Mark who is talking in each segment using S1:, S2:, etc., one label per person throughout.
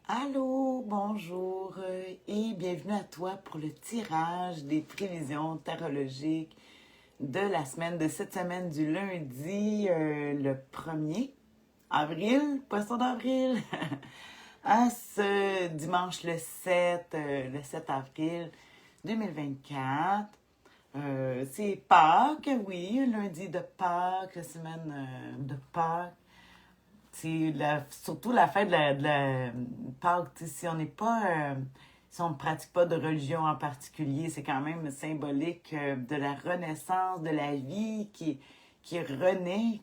S1: Allô, bonjour et bienvenue à toi pour le tirage des prévisions tarologiques de la semaine, de cette semaine du lundi, le 1er avril, poisson d'avril, à ce dimanche le 7 avril 2024. C'est Pâques, oui, lundi de Pâques, la semaine de Pâques. Surtout la fête de la Pâques. Si on n'est pas. Si on ne pratique pas de religion en particulier, c'est quand même symbolique de la renaissance, de la vie qui renaît,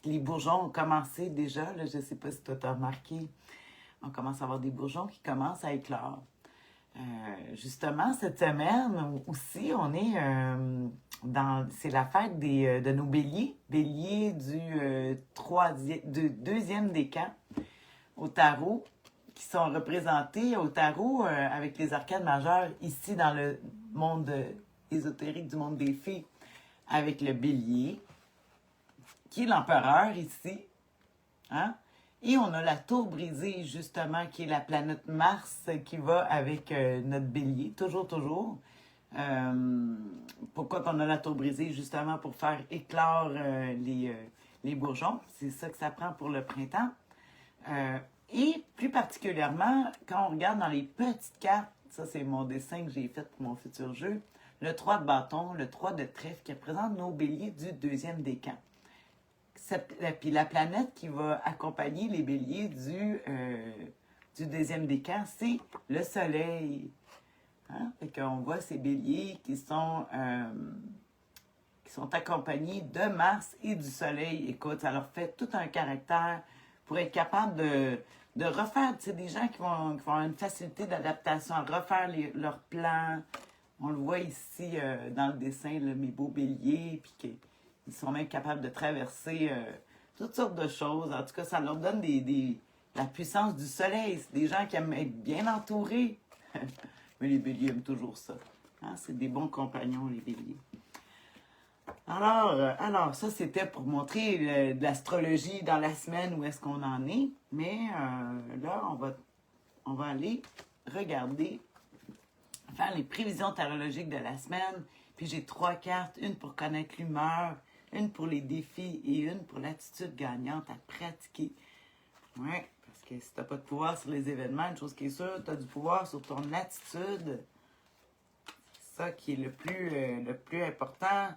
S1: les bourgeons ont commencé déjà. Là, je ne sais pas si toi t'as remarqué. On commence à avoir des bourgeons qui commencent à éclore. Justement, cette semaine aussi, on est c'est la fête de nos béliers, béliers du deuxième décan au tarot, qui sont représentés au tarot avec les arcades majeures ici dans le monde ésotérique du monde des fées, avec le bélier, qui est l'empereur ici, hein? Et on a la tour brisée, justement, qui est la planète Mars qui va avec notre bélier, toujours. Pourquoi qu'on a la tour brisée? Justement, pour faire éclore les bourgeons. C'est ça que ça prend pour le printemps. Et plus particulièrement, quand on regarde dans les petites cartes, ça c'est mon dessin que j'ai fait pour mon futur jeu, le 3 de bâton, le 3 de trèfle qui représente nos béliers du deuxième décan. Puis la planète qui va accompagner les béliers du deuxième décan, c'est le soleil. Hein? Fait qu'on voit ces béliers qui sont accompagnés de Mars et du soleil. Écoute, ça leur fait tout un caractère pour être capable de refaire, tu sais, des gens qui vont avoir une facilité d'adaptation, à refaire leurs plans. On le voit ici dans le dessin, là, mes beaux béliers, puis ils sont même capables de traverser toutes sortes de choses. En tout cas, ça leur donne la puissance du soleil. C'est des gens qui aiment être bien entourés. Mais les béliers aiment toujours ça. Hein? C'est des bons compagnons, les béliers. Alors ça, c'était pour montrer de l'astrologie dans la semaine, où est-ce qu'on en est. Mais là, on va aller regarder, faire les prévisions tarologiques de la semaine. Puis j'ai 3 cartes, une pour connaître l'humeur, une pour les défis et une pour l'attitude gagnante à pratiquer. Oui, parce que si tu n'as pas de pouvoir sur les événements, une chose qui est sûre, tu as du pouvoir sur ton attitude. C'est ça qui est le plus important.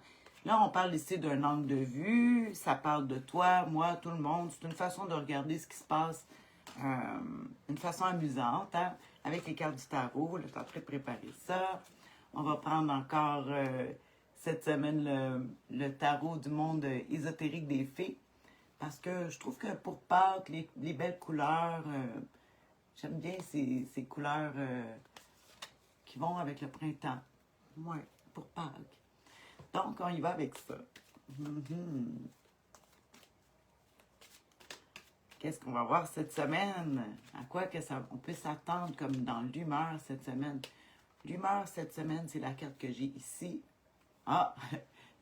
S1: Là, on parle ici d'un angle de vue. Ça parle de toi, moi, tout le monde. C'est une façon de regarder ce qui se passe, une façon amusante, hein, avec les cartes du tarot. Là, je suis en train de préparer ça. On va prendre encore cette semaine le tarot du monde ésotérique des fées. Parce que je trouve que pour Pâques, les belles couleurs, j'aime bien ces couleurs qui vont avec le printemps. Oui, pour Pâques. Donc, on y va avec ça. Qu'est-ce qu'on va voir cette semaine? À quoi on peut s'attendre comme dans l'humeur cette semaine? L'humeur cette semaine, c'est la carte que j'ai ici. Ah,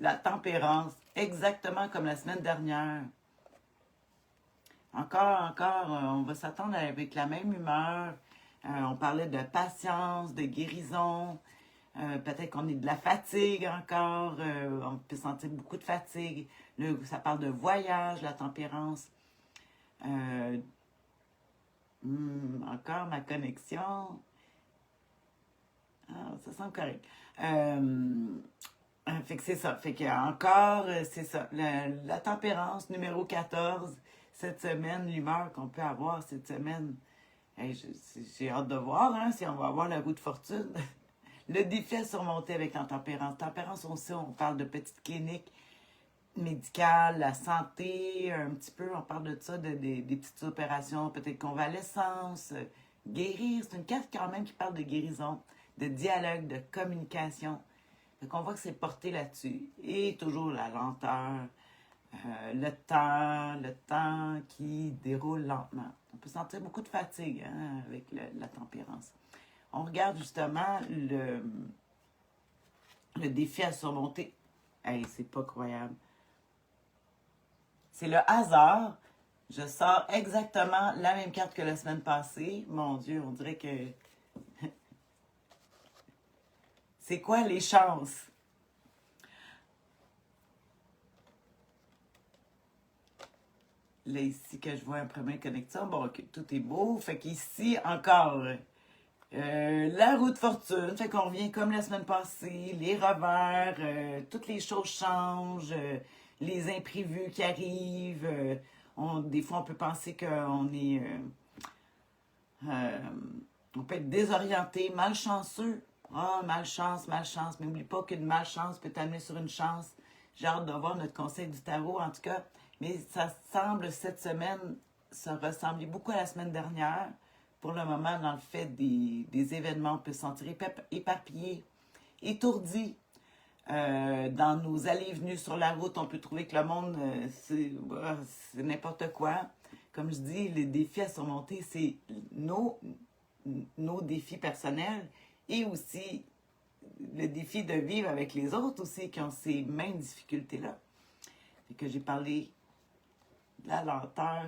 S1: la tempérance, exactement comme la semaine dernière. Encore, on va s'attendre avec la même humeur. On parlait de patience, de guérison. Peut-être qu'on est de la fatigue encore. On peut sentir beaucoup de fatigue. Là, ça parle de voyage, la tempérance. Encore ma connexion. Ah, ça semble correct. Fait que c'est ça. Fait que encore, c'est ça. La tempérance numéro 14 cette semaine, l'humeur qu'on peut avoir cette semaine. Hey, j'ai hâte de voir hein, si on va avoir la roue de fortune. Le défi à surmonter avec la tempérance. Tempérance aussi, on parle de petites cliniques médicales, la santé, un petit peu, on parle de ça, des petites opérations, peut-être convalescence, guérir. C'est une carte quand même qui parle de guérison, de dialogue, de communication. Donc on voit que c'est porté là-dessus. Et toujours la lenteur, le temps qui déroule lentement. On peut sentir beaucoup de fatigue hein, avec la tempérance. On regarde justement le défi à surmonter. Hey, c'est pas croyable. C'est le hasard Je sors exactement la même carte que la semaine passée. Mon Dieu, on dirait que... C'est quoi les chances? Là, ici, que je vois un premier connexion. Bon, ok, tout est beau. Fait qu'ici, encore, la roue de fortune. Fait qu'on revient comme la semaine passée. Les revers, toutes les choses changent. Les imprévus qui arrivent. Des fois, on peut penser qu'on est... on peut être désorienté, malchanceux. Ah, malchance, malchance. Mais n'oublie pas qu'une malchance peut t'amener sur une chance. J'ai hâte de voir notre conseil du tarot, en tout cas. Mais ça semble, cette semaine, se ressembler beaucoup à la semaine dernière. Pour le moment, dans le fait des événements, on peut se sentir éparpillé, étourdi. Dans nos allées et venues sur la route, on peut trouver que le monde, c'est n'importe quoi. Comme je dis, les défis à surmonter, c'est nos défis personnels et aussi le défi de vivre avec les autres aussi qui ont ces mêmes difficultés-là. Et que j'ai parlé de la lenteur.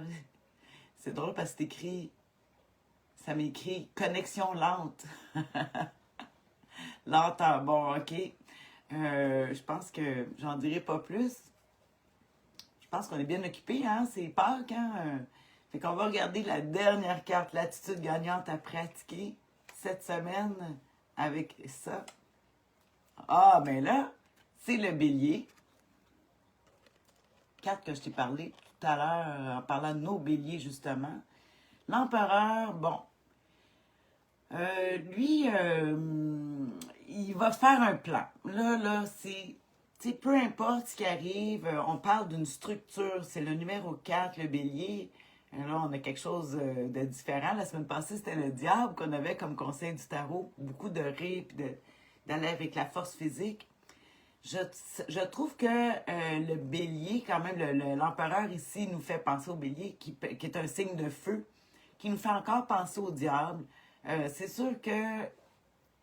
S1: C'est drôle parce que c'est écrit, ça m'écrit connexion lente. Lenteur, bon, ok. Je pense que j'en dirai pas plus. Je pense qu'on est bien occupé, hein? C'est Pâques, hein? Fait qu'on va regarder la dernière carte, l'attitude gagnante à pratiquer cette semaine avec ça. Ah, mais là, c'est le bélier. Carte que je t'ai parlé tout à l'heure en parlant de nos béliers, justement. L'empereur, bon. Lui, il va faire un plan. Là, c'est peu importe ce qui arrive, on parle d'une structure. C'est le numéro 4, le bélier. Là, on a quelque chose de différent. La semaine passée, c'était le diable qu'on avait comme conseil du tarot. Beaucoup de rire et d'aller avec la force physique. Je trouve que le bélier, quand même, l'empereur ici nous fait penser au bélier, qui est un signe de feu, qui nous fait encore penser au diable. C'est sûr que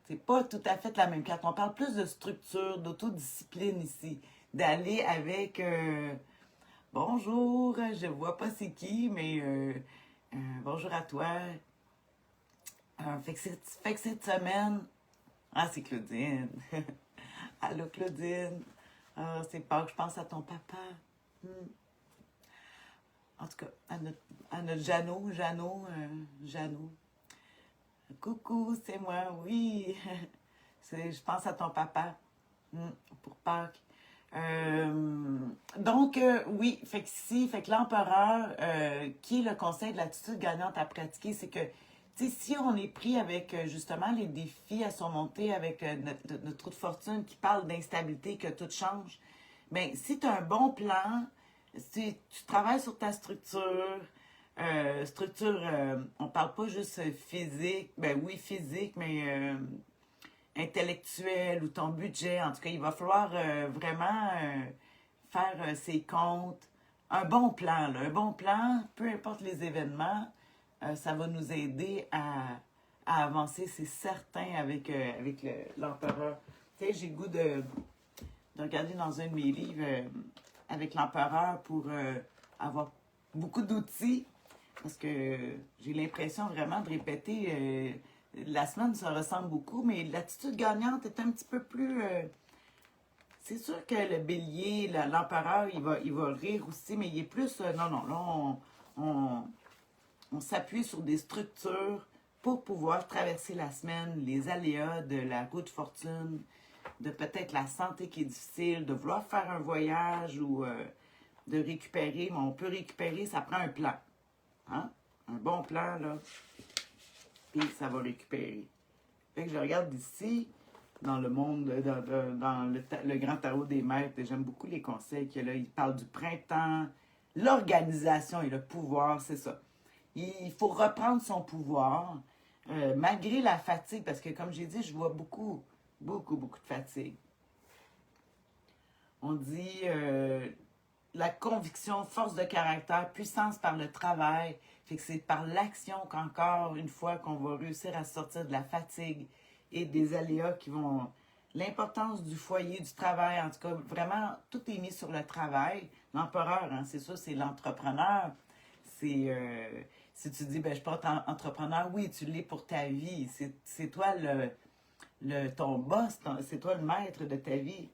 S1: c'est pas tout à fait la même carte. On parle plus de structure, d'autodiscipline ici. D'aller avec... bonjour, je vois pas c'est qui, mais bonjour à toi. Fait que cette semaine... Ah, c'est Claudine. Allô, Claudine. Ah, c'est pas que je pense à ton papa. En tout cas, à notre Jeannot. Coucou, c'est moi, oui. Je pense à ton papa pour Pâques. Oui, fait que l'empereur, qui est le conseil de l'attitude gagnante à pratiquer, c'est que si on est pris avec justement les défis à surmonter avec notre roue de fortune qui parle d'instabilité, que tout change, bien, si tu as un bon plan, si tu travailles sur ta structure, on parle pas juste physique, ben oui, physique, mais intellectuel ou ton budget. En tout cas, il va falloir vraiment faire ses comptes. Un bon plan, là, un bon plan, peu importe les événements, ça va nous aider à avancer, c'est certain, avec l'empereur. Tu sais, j'ai le goût de regarder dans un de mes livres avec l'empereur pour avoir beaucoup d'outils, parce que j'ai l'impression vraiment de répéter. La semaine, ça ressemble beaucoup, mais l'attitude gagnante est un petit peu plus... c'est sûr que le bélier, l'empereur, il va rire aussi, mais il est plus... non, là, on s'appuie sur des structures pour pouvoir traverser la semaine, les aléas de la roue de fortune, de peut-être la santé qui est difficile, de vouloir faire un voyage ou de récupérer. Mais on peut récupérer, ça prend un plan. Hein? Un bon plan, là. Puis ça va récupérer. Fait que je regarde ici, dans le monde, dans le grand tarot des maîtres, et j'aime beaucoup les conseils qu'il y a là. Il parle du printemps, l'organisation et le pouvoir, c'est ça. Il faut reprendre son pouvoir, malgré la fatigue, parce que comme j'ai dit, je vois beaucoup de fatigue. On dit la conviction, force de caractère, puissance par le travail. Fait que c'est par l'action qu'encore une fois qu'on va réussir à sortir de la fatigue et des aléas qui vont... L'importance du foyer, du travail, en tout cas, vraiment, tout est mis sur le travail. L'empereur, hein, c'est ça, c'est l'entrepreneur. si tu dis, ben, je suis pas entrepreneur, oui, tu l'es pour ta vie. C'est toi ton boss, c'est toi le maître de ta vie.